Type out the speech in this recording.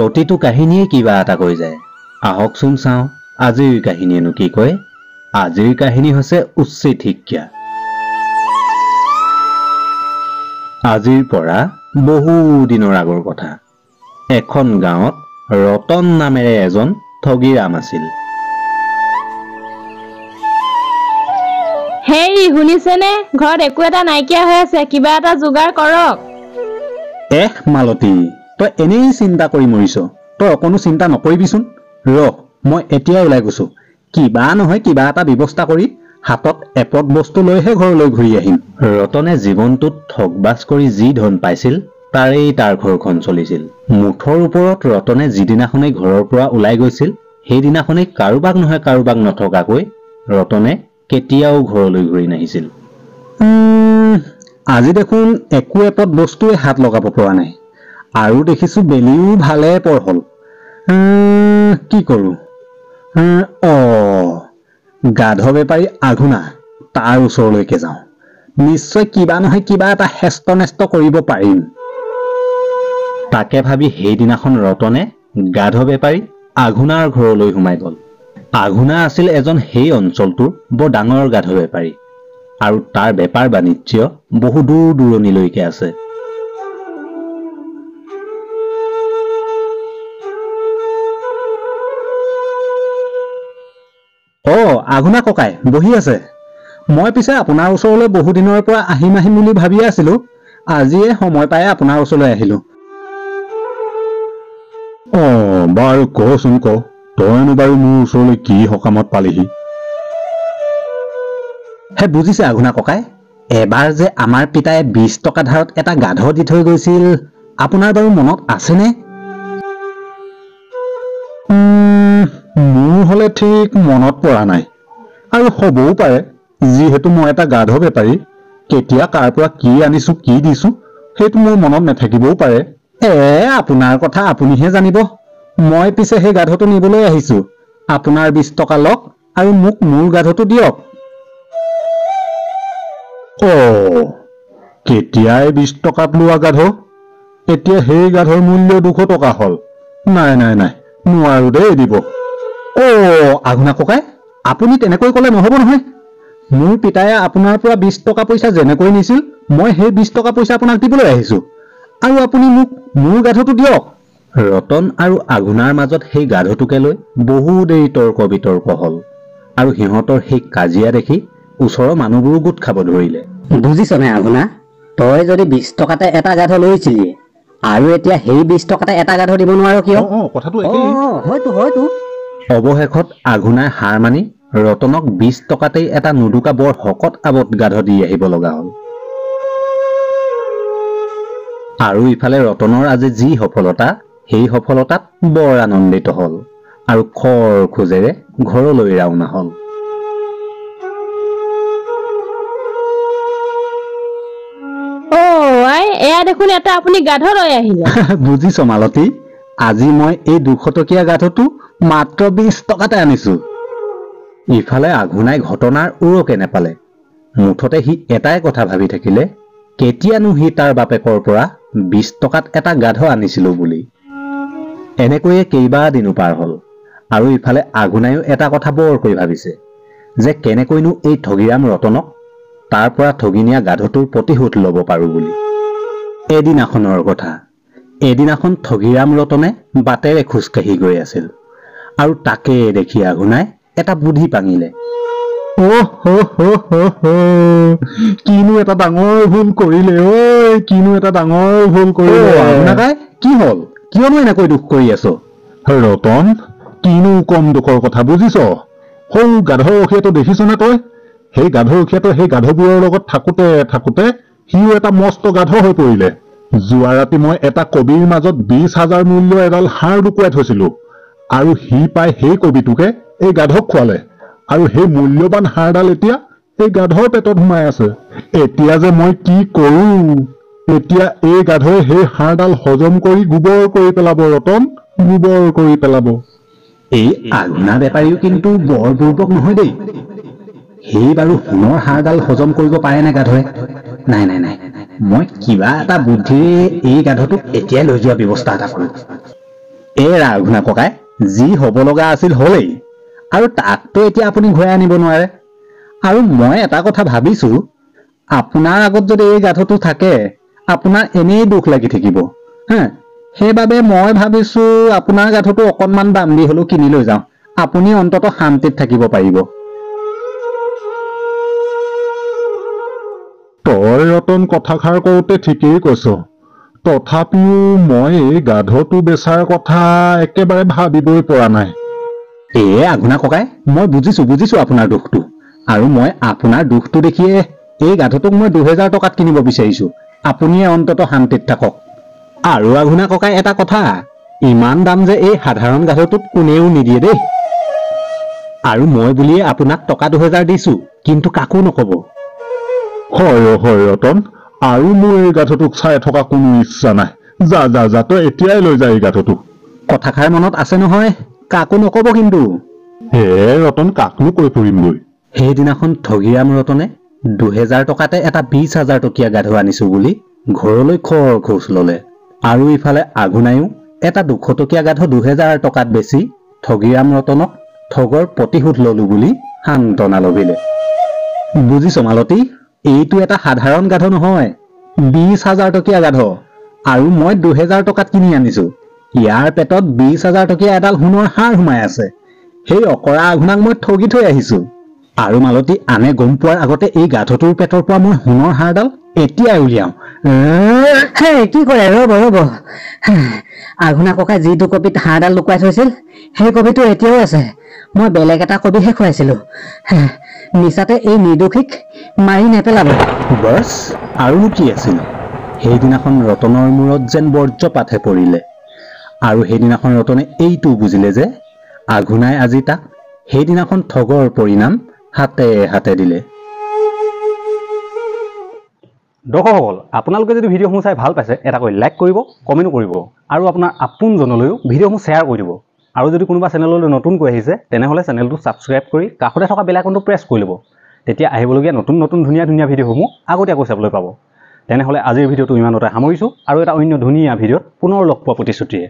প্ৰতিটো কাহিনীয়ে কিবা এটা কৈ যায়। আহকচোন চাওঁ আজিৰ কাহিনীয়েনো কি কয়। আজিৰ কাহিনী হৈছে উচিত শিক্ষা। আজিৰ পৰা বহু দিনৰ আগৰ কথা। এখন গাঁৱত ৰতন নামেৰে এজন ঠগীৰাম আছিল। হেই শুনিছেনে? ঘৰত একো এটা নাইকিয়া হৈ আছে, কিবা এটা যোগাৰ কৰক। মালতী, তই এনেই চিন্তা কৰি মৰিছ। তই অকণো চিন্তা নকৰিবিচোন। মই এতিয়াই ওলাই গৈছো। কিবা নহয় কিবা এটা ব্যৱস্থা কৰি হাতত এপদ বস্তু লৈহে ঘৰলৈ ঘূৰি আহিম। ৰতনে জীৱনটোত ঠগবাজ কৰি যি ধন পাইছিল তাৰেই তাৰ ঘৰখন চলিছিল। মুঠৰ ওপৰত ৰতনে যিদিনাখনেই ঘৰৰ পৰা ওলাই গৈছিল সেইদিনাখনেই কাৰোবাক নহয় কাৰোবাক নথকাকৈ ৰতনে কেতিয়াও ঘৰলৈ ঘূৰি নাহিছিল। আজি দেখোন একো এপদ বস্তুৱে হাত লগাব পৰা নাই। আৰু দেখিছো বেলিও ভালে পৰ হ'ল। কি কৰো? গাধ বেপাৰী আঘোনা, তাৰ ওচৰলৈকে যাওঁ। নিশ্চয় কিবা নহয় কিবা এটা হেষ্ট নেষ্ট কৰিব পাৰিম। তাকে ভাবি সেইদিনাখন ৰতনে গাধ বেপাৰী আঘোনাৰ ঘৰলৈ সোমাই গল। আঘোনা আছিল এজন সেই অঞ্চলটোৰ বৰ ডাঙৰ গাধ বেপাৰী আৰু তাৰ বেপাৰ বাণিজ্য বহু দূৰ দূৰণিলৈকে আছে। আঘোনা ককাই বহি আছে। মই পিছে আপোনাৰ ওচৰলৈ বহু দিনৰ পৰা আহিম বুলি ভাবিয়ে আছিলো। আজিয়ে সময় পাই আপোনাৰ ওচৰলৈ আহিলো। বাৰু কচোন ক, তইনো বাৰু মোৰ ওচৰলৈ কি সকামত পালিহি? বুজিছে আঘোনা ককাই, এবাৰ যে আমাৰ পিতাই 20 টকা ধাৰত এটা গাধ দি থৈ গৈছিল, আপোনাৰ বাৰু মনত আছেনে? মোৰ হলে ঠিক মনত পৰা নাই। আৰু হ'বও পাৰে, যিহেতু মই এটা গাধ বেপাৰী, কেতিয়া কাৰ পৰা কি আনিছো কি দিছো সেইটো মোৰ মনত নাথাকিবও পাৰে। আপোনাৰ কথা আপুনিহে জানিব। মই পিছে সেই গাধটো নিবলৈ আহিছো। আপোনাৰ 20 টকা লওক আৰু মোক মোৰ গাধটো দিয়ক। কেতিয়াই 20 টকাত লোৱা গাধ, এতিয়া সেই গাধৰ মূল্য 200 টকা হ'ল। নাই নোৱাৰো দেই দিব। আঘোনা ককাই, আপুনি তেনেকৈ কলে নহব নহয়। মোৰ পিতায়ে আপোনাৰ পৰা 20 টকা পইচা যেনেকৈ নিছিল, মই সেই 20 টকা পইচা আপোনাক দিবলৈ আহিছো। আৰু আপুনি মোক মোৰ গাধটো দিয়ক। ৰতন আৰু আঘোনাৰ মাজত সেই গাধটোকে লৈ বহু দেৰি তৰ্ক বিতৰ্ক হল। আৰু সিহঁতৰ সেই কাজিয়া দেখি ওচৰৰ মানুহবোৰো গোট খাব ধৰিলে। বুজিছনে আঘোনা, তই যদি 20 টকাতে এটা গাধ লৈছিলি আৰু এতিয়া সেই 20 টকাতে এটা গাধ দিব নোৱাৰ কিয়? কথাটো একেই। হয়তো। অৱশেষত আঘোনাই হাৰ মানি ৰতনক 20 টকাতেই এটা নুদুকা বৰ শকত আবত গাধ দি আহিব লগা হ'ল। আৰু ইফালে ৰতনৰ আজি যি সফলতা, সেই সফলতাত বৰ আনন্দিত হল আৰু খৰ খোজেৰে ঘৰলৈ ৰাওনা হল। এয়া দেখোন এটা আপুনি গাধ লৈ আহিলে। বুজিছ মালতী, আজি মই এই 200 টকীয়া গাধটো মাত্ৰ 20 টকাতে আনিছো। ইফালে আঘোনাই ঘটনাৰ উৰকে নেপালে। মুঠতে সি এটাই কথা ভাবি থাকিলে, কেতিয়ানো সি তাৰ বাপেকৰ পৰা 20 টকাত এটা গাধ আনিছিলো বুলি। এনেকৈয়ে কেইবাদিনো পাৰ হল। আৰু ইফালে আঘোনায়ো এটা কথা বৰকৈ ভাবিছে যে কেনেকৈনো এই ঠগীৰাম ৰতনক তাৰ পৰা ঠগি নিয়া গাধটোৰ প্ৰতিশোধ লব পাৰো বুলি। এদিনাখনৰ কথা। এদিনাখন ঠগীৰাম ৰতনে বাটেৰে খোজকাঢ়ি গৈ আছিল আৰু তাকে দেখি আঘোনাই এটা বুদ্ধি পাঙিলে। কিনো এটা ডাঙৰ ভুল কৰিলে। কিনো এটা ডাঙৰ ভুল কৰিলে। আঘোনাকাই কি হল? কিয়নো এনেকৈ দুখ কৰি আছ? ৰতন, কিনো কম দুখৰ কথা বুজিছ? সৌ গাধৰ ৰখীয়াটো দেখিছনে তই? সেই গাধৰ ৰখীয়াটো সেই গাধবোৰৰ লগত থাকোতে সিও এটা মস্ত গাধ হৈ পৰিলে। যোৱা ৰাতি মই এটা কবিৰ মাজত 20,000 মূল্য এডাল হাড় লুকুৱাই থৈছিলো আৰু সি পাই সেই কবিটোকে এই গাধক খোৱালে। আৰু সেই মূল্যৱান হাড়ডাল এতিয়া এই গাধৰ পেটত সোমাই আছে। এতিয়া যে মই কি কৰো? এতিয়া এই গাধই সেই হাড়ডাল হজম কৰি গোবৰ কৰি পেলাব ৰতন, গোবৰ কৰি পেলাব। এই আঘোনা বেপাৰীও কিন্তু বৰ দুৰ্বল নহয় দেই। সেই বাৰু সোণৰ হাড়ডাল হজম কৰিব পাৰে নে গাধই? নাই, মই কিবা এটা বুদ্ধিৰে এই গাধটোক এতিয়াই লৈ যোৱা ব্যৱস্থা এটা কৰো। এৰা আঘোনা ককাই, যি হ'ব লগা আছিল হ'লেই, আৰু তাকতো এতিয়া আপুনি ঘূৰাই আনিব নোৱাৰে। আৰু মই এটা কথা ভাবিছো, আপোনাৰ আগত যদি এই গাঁথটো থাকে আপোনাৰ এনেই দুখ লাগি থাকিব হা। সেইবাবে মই ভাবিছো আপোনাৰ গাঁথটো অকণমান দাম দি হলেও কিনি লৈ যাওঁ, আপুনি অন্তত শান্তিত থাকিব পাৰিব। তই ৰতন কথাষাৰ কওঁতে ঠিকেই কৈছ, তথাপিও মই এই গাধটো বেচাৰ কথা একেবাৰে ভাবিবই পৰা নাই। আঘোনা ককাই, মই বুজিছো আপোনাৰ দুখটো, আৰু মই আপোনাৰ দুখটো দেখিয়ে এই গাধটোক মই 2000 টকাত কিনিব বিচাৰিছো। আপুনিয়ে অন্তত শান্তিত থাকক। আৰু আঘোনা ককাই এটা কথা, ইমান দাম যে এই সাধাৰণ গাধটোত কোনেও নিদিয়ে দেই। আৰু মই বুলিয়ে আপোনাক টকা 2000 দিছো, কিন্তু কাকো নকব। হয় ৰতন, আৰু মোৰ এই গাধটোক চাই থকা কোনো ইচ্ছা নাই। যা তই এতিয়াই লৈ যা এই গাধটোক। কথাষাৰ মনত আছে নহয়, কাকো নকব কিন্তু। ৰতন, কাকনো কৈ ফুৰিমগৈ। সেইদিনাখন ঠগীৰাম ৰতনে 2000 টকাতে এটা 20000 টকীয়া গাধ আনিছো বুলি ঘৰলৈ খৰখোচ ললে। আৰু ইফালে আঘোনায়ো এটা 200 টকীয়া গাধ 2000 টকাত বেছি ঠগীৰাম ৰতনক ঠগৰ প্ৰতিশোধ ললো বুলি সান্তনা লভিলে। বুজিছ মালতী, এইটো এটা সাধাৰণ গাধ নহয়, 20000 টকীয়া গাধ, আৰু মই 2000 টকাত কিনি আনিছো। ইয়াৰ পেটত 20000 টকীয়া এডাল সোণৰ হাৰ সোমাই আছে। সেই অকৰা আঘোনাক মই ঠগি থৈ আহিছো। আৰু মালতী, আনে গম পোৱাৰ আগতে এই গাধটোৰ পেটৰ পৰা মই সোণৰ হাৰডাল এতিয়াই উলিয়াও। কি কৰে, ৰ'ব। আঘোনা ককাই যিটো কবিত হাড়ডাল লুকুৱাই থৈছিল সেই কবিটো এতিয়াও আছে। মই বেলেগ এটা কবিহে খুৱাইছিলো। মিছাতে এই নিৰ্দোষীক মাৰি নেপেলাব। বছ, আৰু কি আছিল? সেইদিনাখন ৰতনৰ মূৰত যেন বৰ্জ্ৰপাতহে পৰিলে। আৰু সেইদিনাখন ৰতনে এইটো বুজিলে যে আঘোনাই আজি তাক সেইদিনাখন ঠগৰ পৰিণাম হাতে হাতে দিলে। দৰ্শকসকল, আপোনালোকে যদি ভিডিঅ'সমূহ চাই ভাল পাইছে, এটাকৈ লাইক কৰিব, কমেণ্ট কৰিব, আৰু আপোনাৰ আপোনজনলৈও ভিডিঅ'সমূহ শ্বেয়াৰ কৰি দিব। আৰু যদি কোনোবা চেনেললৈ নতুনকৈ আহিছে, তেনেহ'লে চেনেলটো ছাবস্ক্ৰাইব কৰি কাষতে থকা বেল আইকনটো প্ৰেছ কৰি ল'ব। তেতিয়া আহিবলগীয়া নতুন ধুনীয়া ভিডিঅ'সমূহ আগতীয়াকৈ চাবলৈ পাব। তেনেহ'লে আজিৰ ভিডিঅ'টো ইমানতে সামৰিছোঁ, আৰু এটা অন্য ধুনীয়া ভিডিঅ'ত পুনৰ লগ পোৱা প্ৰতিশ্ৰুতিৰে।